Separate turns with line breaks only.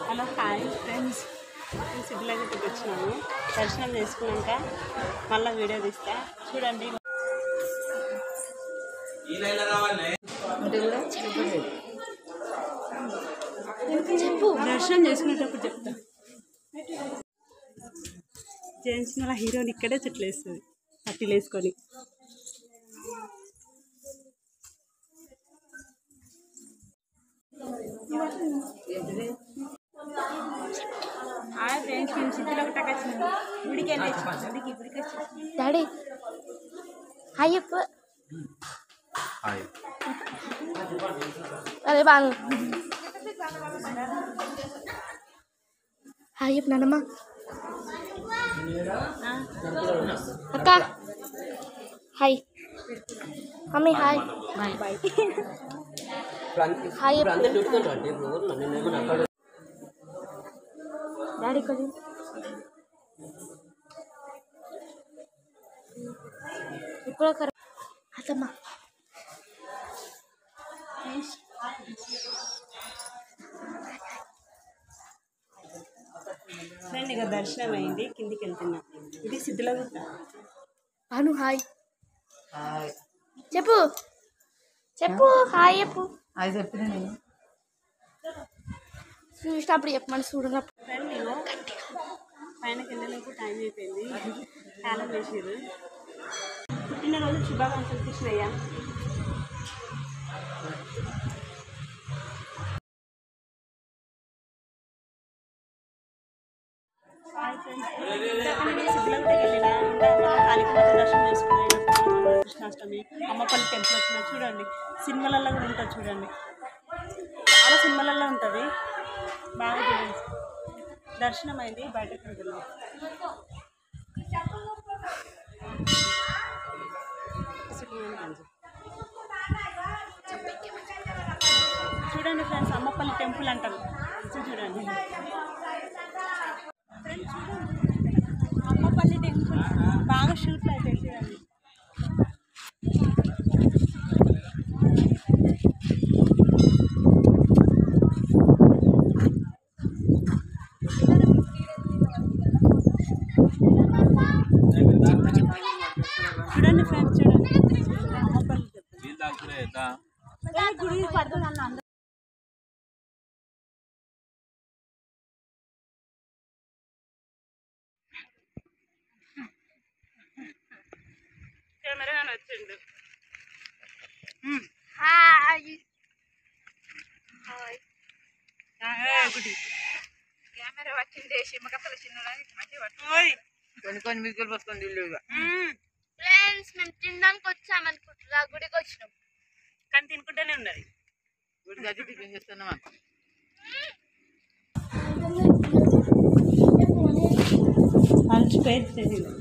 Hello hi friends, నేను సిద్ధిలగట్టుకు వచ్చినాను. దర్శనం చేసుకున్నాక మళ్ళీ వీడియో తీస్తా చూడండి. చెప్పు, దర్శనం చేసుకునేటప్పుడు చెప్తా. జెంట్స్ మళ్ళీ హీరోని ఇక్కడే చెట్లు వేస్తుంది పట్టీలు వేసుకొని. ఫ్రెండ్స్ మేము సిద్ధిలగట్టుకు వచ్చినాము. గుడికి వెళ్ళి
డాడీ హాయ్ చెప్పు. అరే బాను హాయ్ చెప్పు నాన్నమ్మ. అక్క hi. Mummy hi. Bye. Hi చెప్పు డాడీ. కొద్ది ఇప్పుడు అత్తమ్మ
ఫ్రెండ్ ఇక దర్శనం అయింది, కిందికి వెళ్తున్నా. ఇది సిద్ధిలగుట్ట.
అను హాయ్ చెప్పు. చెప్పు హాయ్ చెప్పు.
అది చెప్పిన నేను
చూసినప్పుడు చెప్పమని చూడనప్పుడు.
ఫ్రెండ్ నేను పైనకి వెళ్ళలేకు టైం అయిపోయింది. కాలం వేసారు. పుట్టినరోజు శుభాకాంక్షలు కృష్ణయ్య. సిద్ధిలగుట్టకి వెళ్ళిన కాళీమాత దర్శనం చేసుకున్నాను. కృష్ణాష్టమి అమ్మపల్లి టెంపుల్ వచ్చిన చూడండి. సినిమాలలో కూడా ఉంటుంది చూడండి, చాలా సినిమాలలో ఉంటుంది. బాగా చూడండి. దర్శనం అయింది, బయటకు వెళ్తున్నాం. చూడండి ఫ్రెండ్స్, అమ్మపల్లి టెంపుల్ అంటారు చూడండి. ఫ్రెండ్స్ చూడండి, అమ్మపల్లి టెంపుల్ బాగా షూట్లు అయితే చూడండి. చూడండి ఫ్రెండ్స్, చూడండి అమ్మపల్లి గుడి పడుతుంది అన్న. కెమెరామెన్ వచ్చిండు. గుడి కెమెరా వచ్చింది.
కొన్ని కొన్ని మిగులు పట్టుకొని ఇల్లుగా
ఫ్రెండ్స్ మేము తినడానికి వచ్చామనుకుంటున్నా, గుడికి వచ్చినాం
కానీ తినుకుంటూనే ఉన్నది.
గుడి గది టిఫిన్ చేస్తున్నామా.
మంచి పేరు తెలియదు.